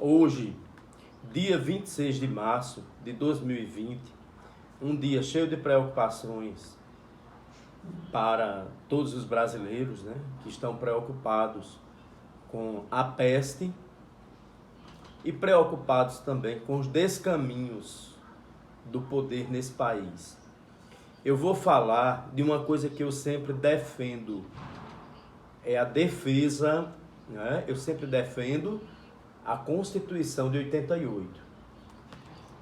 Hoje, dia 26 de março de 2020, um dia cheio de preocupações para todos os brasileiros, né, que estão preocupados com a peste e preocupados também com os descaminhos do poder nesse país. Eu vou falar de uma coisa que eu sempre defendo, é a defesa, né? Eu sempre defendo a Constituição de 88.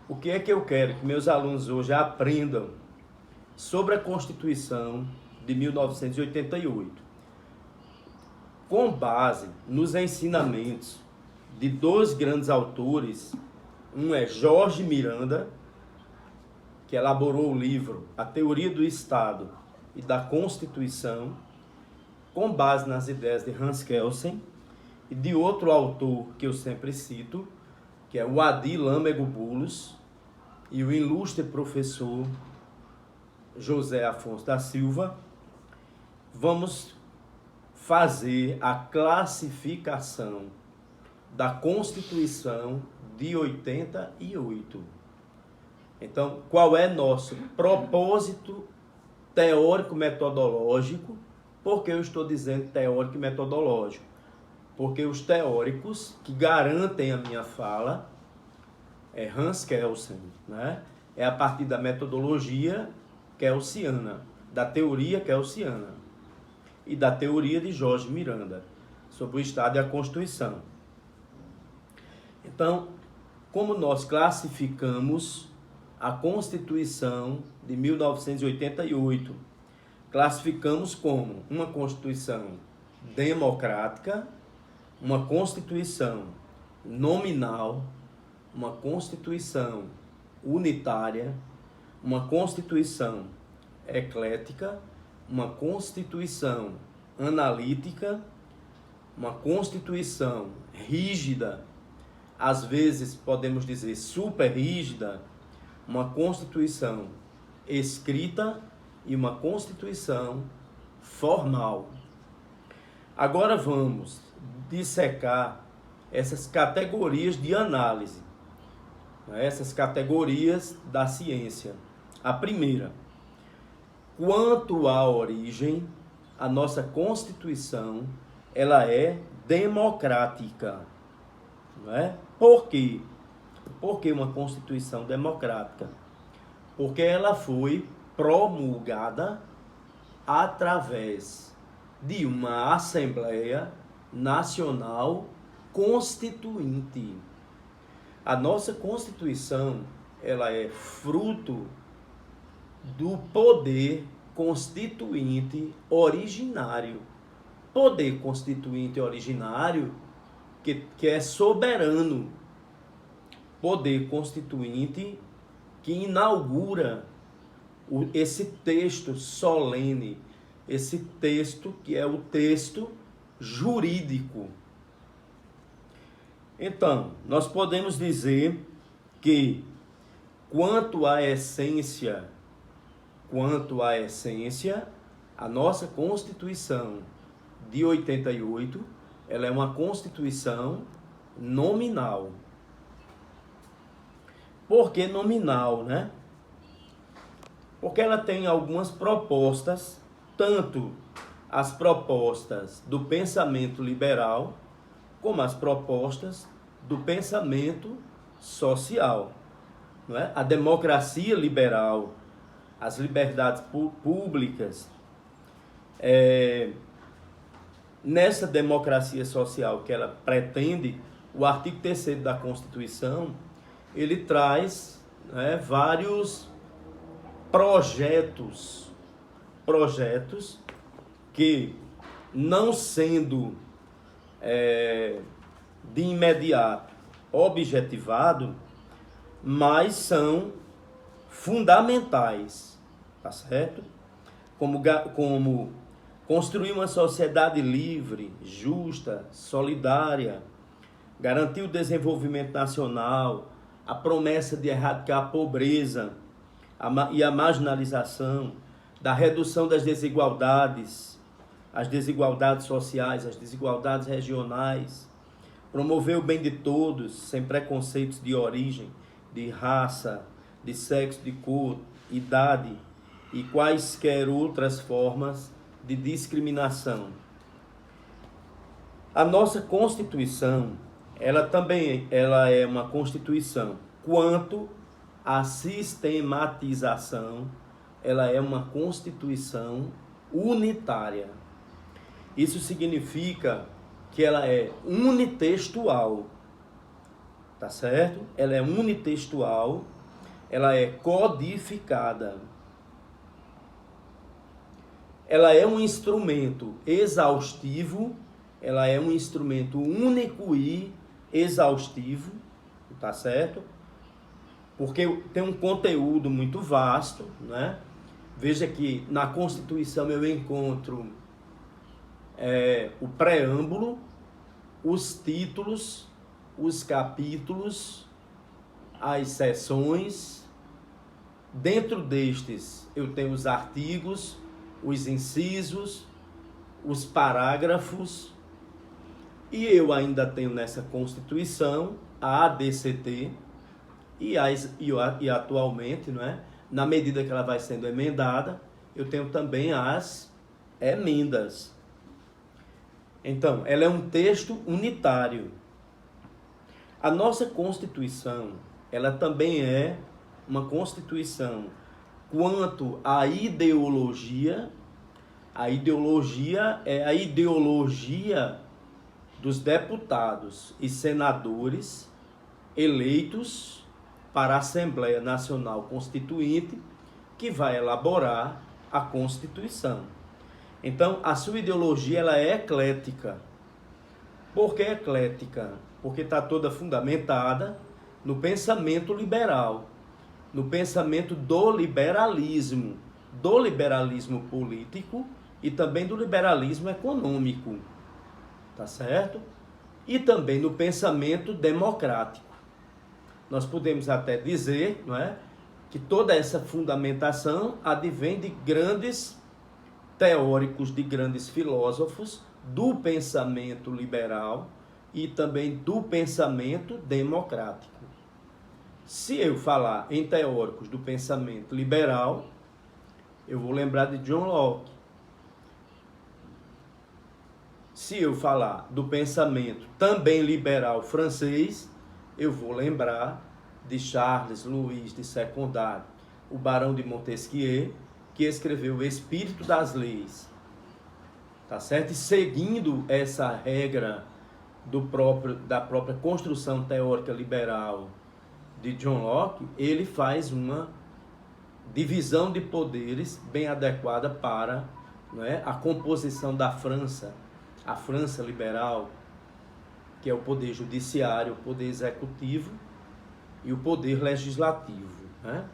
O que é que eu quero que meus alunos hoje aprendam sobre a Constituição de 1988, com base nos ensinamentos de dois grandes autores. Um é Jorge Miranda, que elaborou o livro A Teoria do Estado e da Constituição, com base nas ideias de Hans Kelsen, e de outro autor que eu sempre cito, que é o Adi Lâmego Bullos, e o ilustre professor José Afonso da Silva. Vamos fazer a classificação da Constituição de 88. Então, qual é nosso propósito teórico-metodológico? Por que eu estou dizendo teórico e metodológico? Porque os teóricos que garantem a minha fala é Hans Kelsen, né? É a partir da metodologia kelsiana, da teoria kelsiana e da teoria de Jorge Miranda sobre o Estado e a Constituição. Então, como nós classificamos a Constituição de 1988? Classificamos como uma Constituição democrática, uma Constituição nominal, uma Constituição unitária, uma Constituição eclética, uma Constituição analítica, uma Constituição rígida, às vezes podemos dizer super rígida, uma Constituição escrita e uma Constituição formal. Agora vamos dissecar essas categorias de análise, essas categorias da ciência. A primeira, quanto à origem, a nossa Constituição, ela é democrática, não é? Por quê? Por que uma Constituição democrática? Porque ela foi promulgada através de uma Assembleia Nacional Constituinte. A nossa Constituição, ela é fruto do poder constituinte originário. Poder constituinte originário que é soberano. Poder constituinte que inaugura esse texto solene, esse texto que é o texto jurídico. Então, nós podemos dizer que, quanto à essência, a nossa Constituição de 88, ela é uma Constituição nominal. Por que nominal, né? Porque ela tem algumas propostas, tanto as propostas do pensamento liberal, como as propostas do pensamento social, não é? A democracia liberal, as liberdades públicas, nessa democracia social que ela pretende, o artigo 3º da Constituição, ele traz, né, vários projetos que, não sendo de imediato objetivado, mas são fundamentais, tá certo? Como construir uma sociedade livre, justa, solidária, garantir o desenvolvimento nacional, a promessa de erradicar a pobreza e a marginalização, da redução das desigualdades, as desigualdades sociais, as desigualdades regionais, promover o bem de todos, sem preconceitos de origem, de raça, de sexo, de cor, idade e quaisquer outras formas de discriminação. A nossa Constituição, ela é uma Constituição quanto à sistematização, ela é uma Constituição unitária. Isso significa que ela é unitextual, tá certo? Ela é unitextual, ela é codificada. Ela é um instrumento exaustivo, ela é um instrumento único e exaustivo, tá certo? Porque tem um conteúdo muito vasto, né? Veja que na Constituição eu encontro o preâmbulo, os títulos, os capítulos, as seções. Dentro destes eu tenho os artigos, os incisos, os parágrafos, e eu ainda tenho nessa Constituição a ADCT e atualmente, não é? Na medida que ela vai sendo emendada, eu tenho também as emendas. Então, ela é um texto unitário. A nossa Constituição, ela também é uma Constituição quanto à ideologia. A ideologia é a ideologia dos deputados e senadores eleitos para a Assembleia Nacional Constituinte, que vai elaborar a Constituição. Então, a sua ideologia ela é eclética. Por que eclética? Porque está toda fundamentada no pensamento liberal, no pensamento do liberalismo político e também do liberalismo econômico, tá certo? E também no pensamento democrático. Nós podemos até dizer, não é, que toda essa fundamentação advém de grandes teóricos, de grandes filósofos do pensamento liberal e também do pensamento democrático. Se eu falar em teóricos do pensamento liberal, eu vou lembrar de John Locke. Se eu falar do pensamento também liberal francês, eu vou lembrar de Charles Louis de Secondat, o Barão de Montesquieu, que escreveu O Espírito das Leis, tá certo? E seguindo essa regra da própria construção teórica liberal de John Locke, ele faz uma divisão de poderes bem adequada para, não é, a composição da França, a França liberal, que é o poder judiciário, o poder executivo e o poder legislativo, né?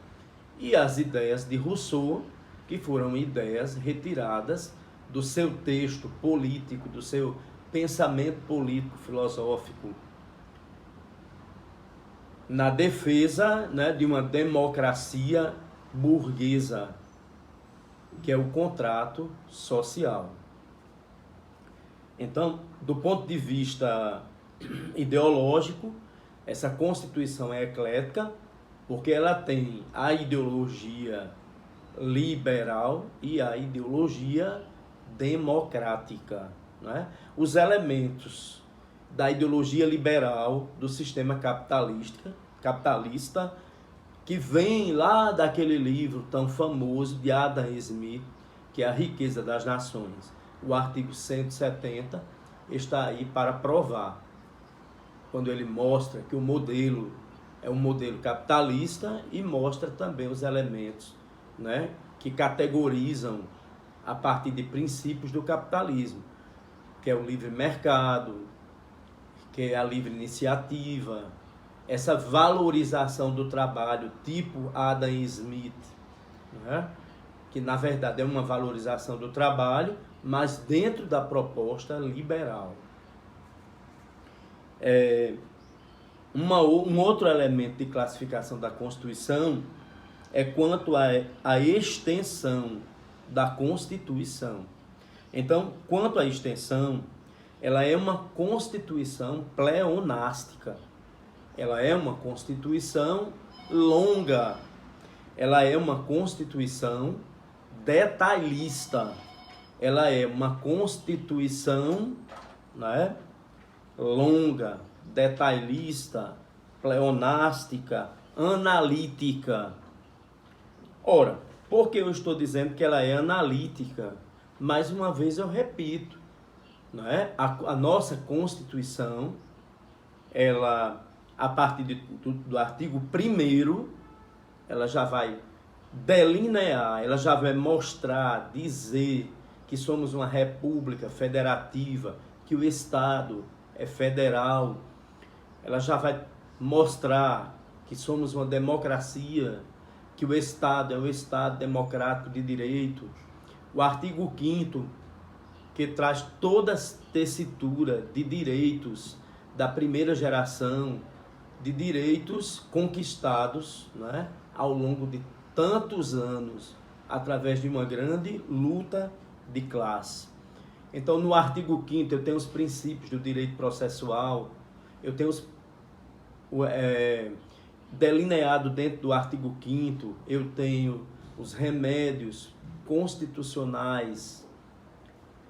E as ideias de Rousseau, que foram ideias retiradas do seu texto político, do seu pensamento político filosófico, na defesa, né, de uma democracia burguesa, que é o contrato social. Então, do ponto de vista ideológico, essa Constituição é eclética, porque ela tem a ideologia liberal e a ideologia democrática, né? Os elementos da ideologia liberal do sistema capitalista, que vem lá daquele livro tão famoso de Adam Smith, que é A Riqueza das Nações. O artigo 170 está aí para provar, quando ele mostra que o modelo é um modelo capitalista e mostra também os elementos, né, que categorizam a partir de princípios do capitalismo, que é o livre mercado, que é a livre iniciativa, essa valorização do trabalho tipo Adam Smith, né, que na verdade é uma valorização do trabalho, mas dentro da proposta liberal. Um outro elemento de classificação da Constituição é quanto à extensão da Constituição. Então, quanto à extensão, ela é uma constituição pleonástica. Ela é uma constituição longa. Ela é uma constituição detalhista. Ela é uma constituição, né, longa, detalhista, pleonástica, analítica. Ora, por que eu estou dizendo que ela é analítica? Mais uma vez eu repito, né? A nossa Constituição, ela, a partir do artigo 1º, ela já vai delinear, ela já vai mostrar, dizer que somos uma república federativa, que o Estado é federal. Ela já vai mostrar que somos uma democracia, que o Estado é o Estado democrático de direito. O artigo 5º, que traz toda a tessitura de direitos da primeira geração, de direitos conquistados, né, ao longo de tantos anos, através de uma grande luta de classe. Então, no artigo 5º, eu tenho os princípios do direito processual, eu tenho delineado dentro do artigo 5º, eu tenho os remédios constitucionais,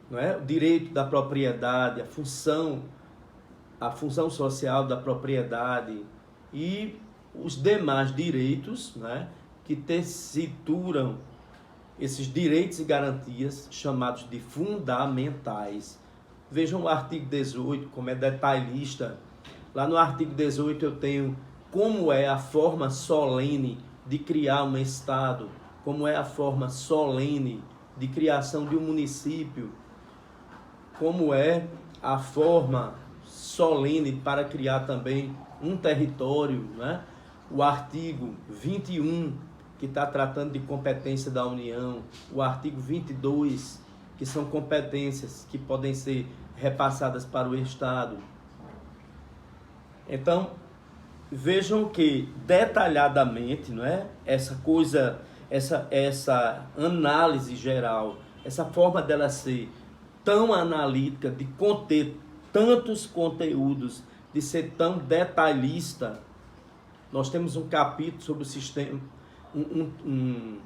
não é? O direito da propriedade, a função social da propriedade e os demais direitos, né, que tessituram esses direitos e garantias chamados de fundamentais. Vejam o artigo 18, como é detalhista. Lá no artigo 18 eu tenho como é a forma solene de criar um Estado, como é a forma solene de criação de um município, como é a forma solene para criar também um território, né? O artigo 21, que está tratando de competência da União, o artigo 22, que são competências que podem ser repassadas para o Estado. Então, vejam que detalhadamente, não é? Essa coisa, essa análise geral, essa forma dela ser tão analítica, de conter tantos conteúdos, de ser tão detalhista. Nós temos um capítulo sobre o sistema, um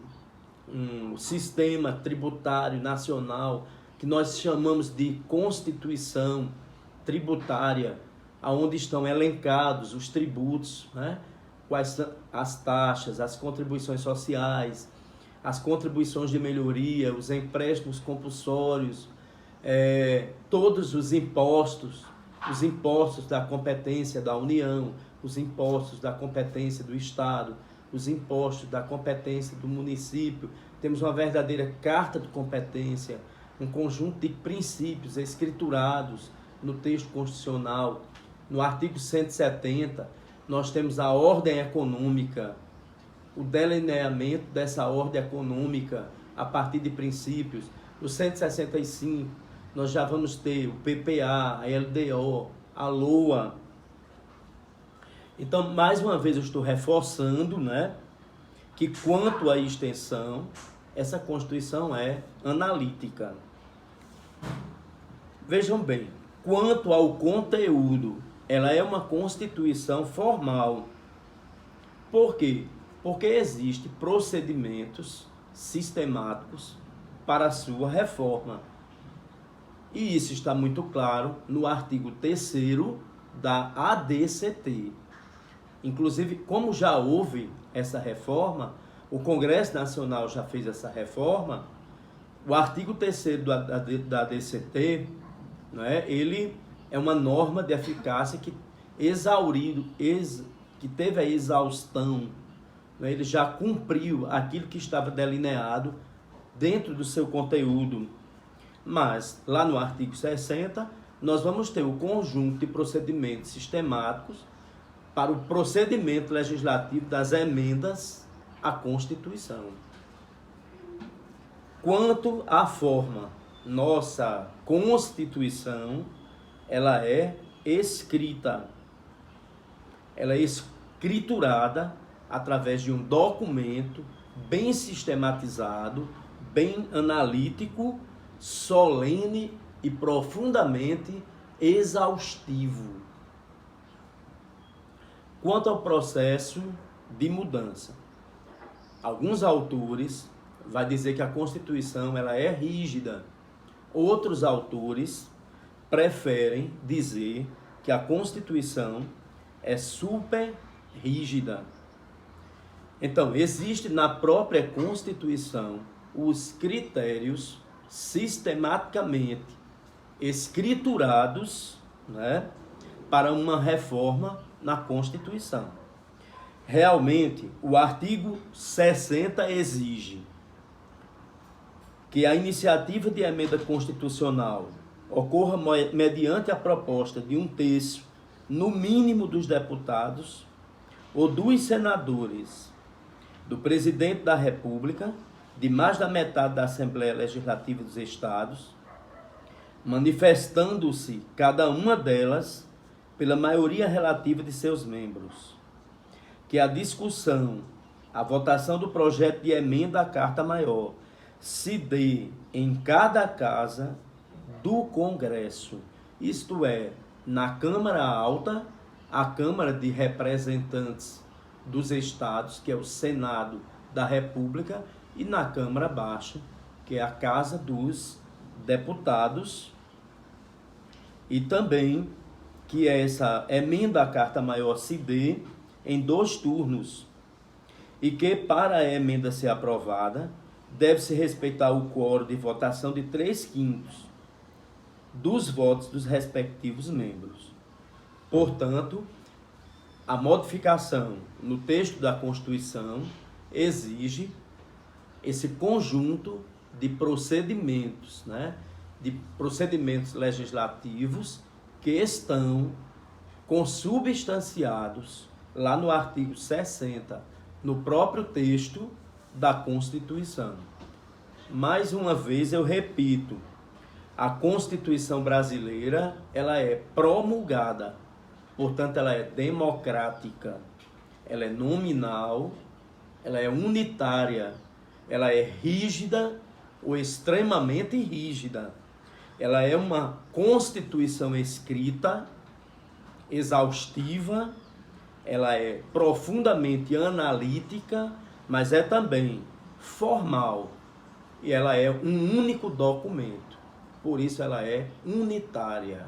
sistema tributário nacional que nós chamamos de Constituição Tributária, onde estão elencados os tributos, né? Quais são as taxas, as contribuições sociais, as contribuições de melhoria, os empréstimos compulsórios, todos os impostos da competência da União, os impostos da competência do Estado, os impostos da competência do município. Temos uma verdadeira carta de competência, um conjunto de princípios escriturados no texto constitucional. No artigo 170, nós temos a ordem econômica, o delineamento dessa ordem econômica a partir de princípios. No 165, nós já vamos ter o PPA, a LDO, a LOA. Então, mais uma vez, eu estou reforçando, né, que quanto à extensão, essa Constituição é analítica. Vejam bem, quanto ao conteúdo, ela é uma Constituição formal. Por quê? Porque existem procedimentos sistemáticos para a sua reforma. E isso está muito claro no artigo 3º da ADCT. Inclusive, como já houve essa reforma, o Congresso Nacional já fez essa reforma, o artigo 3º da ADCT, né, ele é uma norma de eficácia que teve a exaustão, né, ele já cumpriu aquilo que estava delineado dentro do seu conteúdo. Mas, lá no artigo 60, nós vamos ter o conjunto de procedimentos sistemáticos para o procedimento legislativo das emendas à Constituição. Quanto à forma, nossa Constituição, ela é escrita, ela é escriturada através de um documento bem sistematizado, bem analítico, solene e profundamente exaustivo quanto ao processo de mudança. Alguns autores vão dizer que a Constituição ela é rígida. Outros autores preferem dizer que a Constituição é super rígida. Então, existe na própria Constituição os critérios sistematicamente escriturados, né, para uma reforma na Constituição. Realmente, o artigo 60 exige que a iniciativa de emenda constitucional ocorra mediante a proposta de 1/3, no mínimo, dos deputados ou dos senadores, do presidente da República, de mais da metade da Assembleia Legislativa dos Estados, manifestando-se cada uma delas pela maioria relativa de seus membros. Que a discussão, a votação do projeto de emenda à Carta Maior se dê em cada casa do Congresso, isto é, na Câmara Alta, a Câmara de Representantes dos Estados, que é o Senado da República, e na Câmara Baixa, que é a Casa dos Deputados, e também que essa emenda à Carta Maior se dê em 2 turnos, e que para a emenda ser aprovada, deve-se respeitar o quórum de votação de 3/5 dos votos dos respectivos membros. Portanto, a modificação no texto da Constituição exige esse conjunto de procedimentos, né, de procedimentos legislativos que estão consubstanciados lá no artigo 60, no próprio texto da Constituição. Mais uma vez eu repito, a Constituição brasileira, ela é promulgada, portanto ela é democrática, ela é nominal, ela é unitária, ela é rígida ou extremamente rígida. Ela é uma Constituição escrita, exaustiva, ela é profundamente analítica, mas é também formal. E ela é um único documento. Por isso ela é unitária.